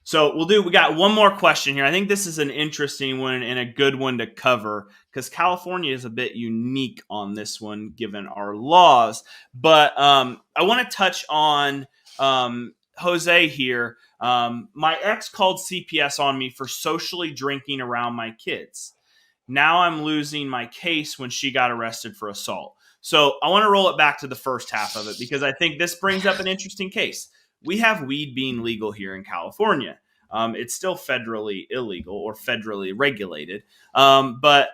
So we got one more question here. I think this is an interesting one and a good one to cover because California is a bit unique on this one given our laws. But I want to touch on Jose here. My ex called CPS on me for socially drinking around my kids. Now I'm losing my case when she got arrested for assault. So I want to roll it back to the first half of it because I think this brings up an interesting case. We have weed being legal here in California. It's still federally illegal or federally regulated. But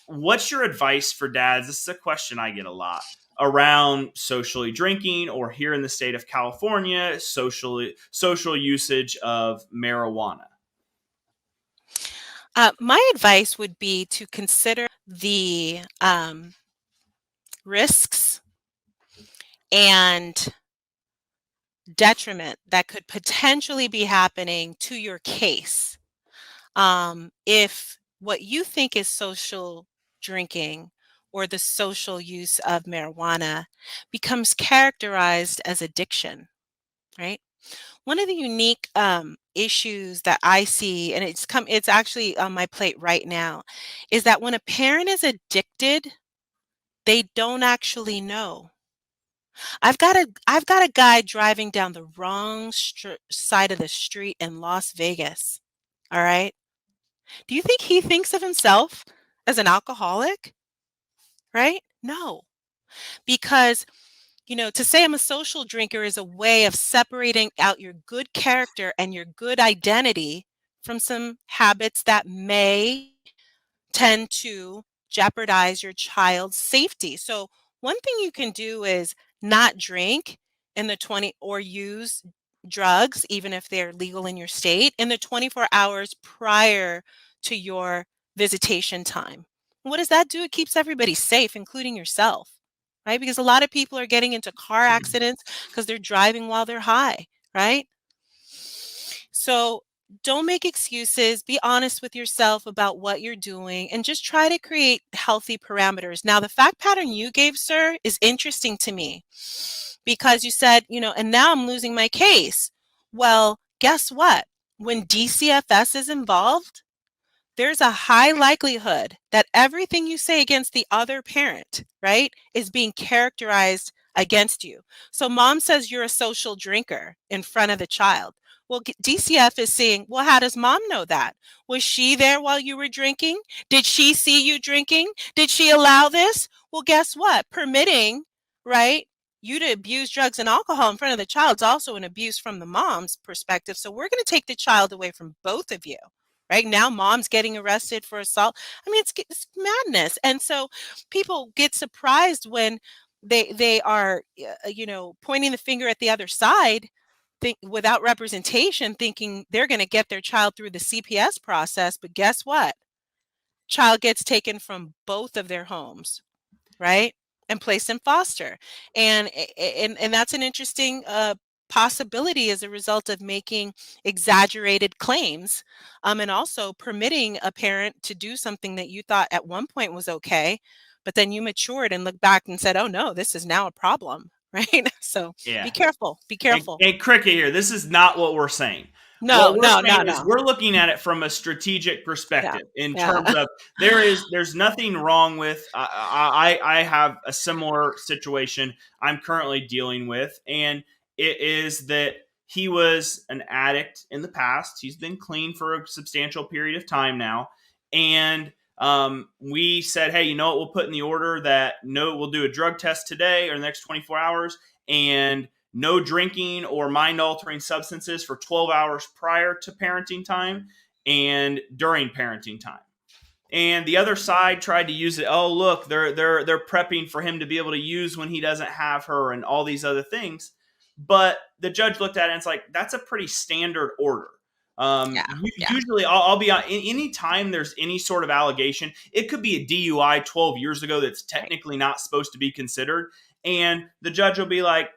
what's your advice for dads? This is a question I get a lot around socially drinking, or here in the state of California, social usage of marijuana. My advice would be to consider the risks and detriment that could potentially be happening to your case if what you think is social drinking or the social use of marijuana becomes characterized as addiction, right? One of the unique issues that I see, and it's actually on my plate right now, is that when a parent is addicted, they don't actually know. I've got a guy driving down the wrong side of the street in Las Vegas. All right. Do you think he thinks of himself as an alcoholic? Right? No. Because, to say I'm a social drinker is a way of separating out your good character and your good identity from some habits that may tend to jeopardize your child's safety. So, one thing you can do is not drink in the 20 or use drugs, even if they're legal in your state, in the 24 hours prior to your visitation time. What does that do? It keeps everybody safe, including yourself, right? Because a lot of people are getting into car accidents because they're driving while they're high, right? So don't make excuses. Be honest with yourself about what you're doing and just try to create healthy parameters. Now, the fact pattern you gave, sir, is interesting to me because you said, and now I'm losing my case. Well, guess what? When DCFS is involved, there's a high likelihood that everything you say against the other parent, right, is being characterized against you. So mom says you're a social drinker in front of the child. Well, DCF is saying, well, how does mom know that? Was she there while you were drinking? Did she see you drinking? Did she allow this? Well, guess what? Permitting, right, you to abuse drugs and alcohol in front of the child is also an abuse from the mom's perspective. So we're going to take the child away from both of you. Right now, mom's getting arrested for assault. I mean, it's madness. And so people get surprised when they are, pointing the finger at the other side, without representation, thinking they're going to get their child through the CPS process. But guess what? Child gets taken from both of their homes, right? And placed in foster. And that's an interesting possibility as a result of making exaggerated claims, and also permitting a parent to do something that you thought at one point was okay, but then you matured and looked back and said, oh no, this is now a problem, right? So be Yeah. careful. Be careful. And Cricket here, this is not what we're saying. No, What we're no, saying no, is no. we're looking at it from a strategic Yeah. perspective in Yeah. terms of there's nothing wrong with I have a similar situation I'm currently dealing with, and it is that he was an addict in the past. He's been clean for a substantial period of time now, and we said, hey, you know what? We'll put in the order that no, we'll do a drug test today or the next 24 hours, and no drinking or mind altering substances for 12 hours prior to parenting time and during parenting time. And the other side tried to use it. Oh, look, they're prepping for him to be able to use when he doesn't have her and all these other things. But the judge looked at it and it's like, that's a pretty standard order. Yeah. Yeah. Usually, I'll be on any time there's any sort of allegation. It could be a DUI 12 years ago that's Right. technically not supposed to be considered, and the judge will be like,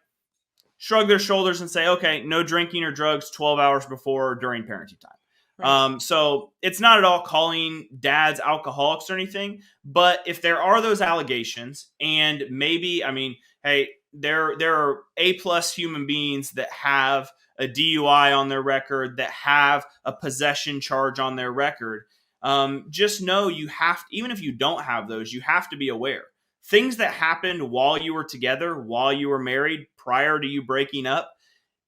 shrug their shoulders and say, okay, no drinking or drugs 12 hours before or during parenting time. Right. So it's not at all calling dads alcoholics or anything, but if there are those allegations, and maybe, I mean, hey, there are A plus human beings that have a DUI on their record, that have a possession charge on their record, just know you have, even if you don't have those, you have to be aware. Things that happened while you were together, while you were married, prior to you breaking up,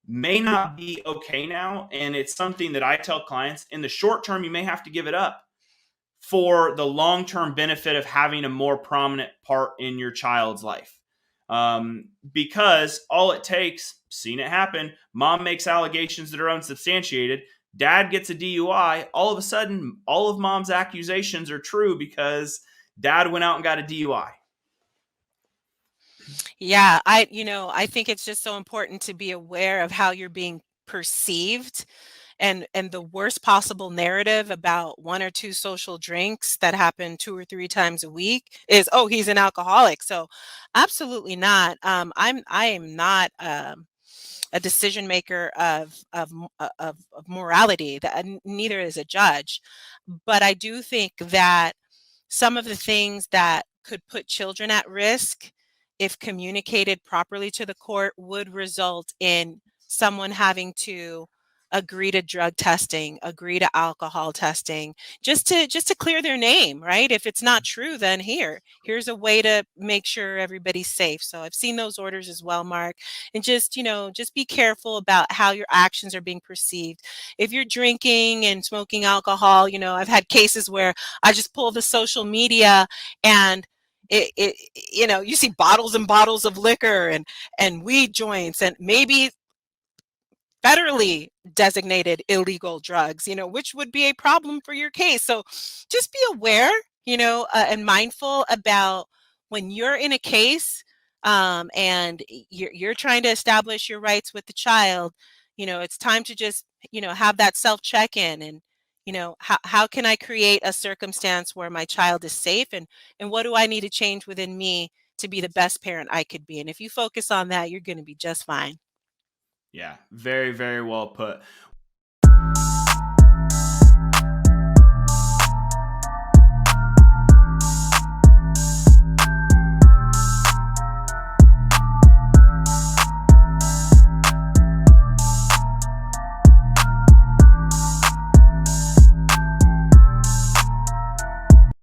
may not be okay now. And it's something that I tell clients, in the short term, you may have to give it up for the long term benefit of having a more prominent part in your child's life. Because all it takes, seen it happen, mom makes allegations that are unsubstantiated, dad gets a DUI, all of a sudden, all of mom's accusations are true because dad went out and got a DUI. Yeah, I think it's just so important to be aware of how you're being perceived, and the worst possible narrative about one or two social drinks that happen 2 or 3 times a week is, "Oh, he's an alcoholic." So, absolutely not. I am not, a decision maker of morality. That neither is a judge, but I do think that some of the things that could put children at risk, if communicated properly to the court, would result in someone having to agree to drug testing, agree to alcohol testing, just to clear their name, right? If it's not true, then here's a way to make sure everybody's safe. So I've seen those orders as well, Mark. And just be careful about how your actions are being perceived. If you're drinking and smoking alcohol, I've had cases where I just pull the social media, and you see bottles and bottles of liquor and weed joints, and maybe federally designated illegal drugs, which would be a problem for your case. So just be aware, and mindful about when you're in a case, and you're trying to establish your rights with the child. It's time to just, have that self check-in, and, how can I create a circumstance where my child is safe, and what do I need to change within me to be the best parent I could be? And if you focus on that, you're going to be just fine. Yeah, very, very well put.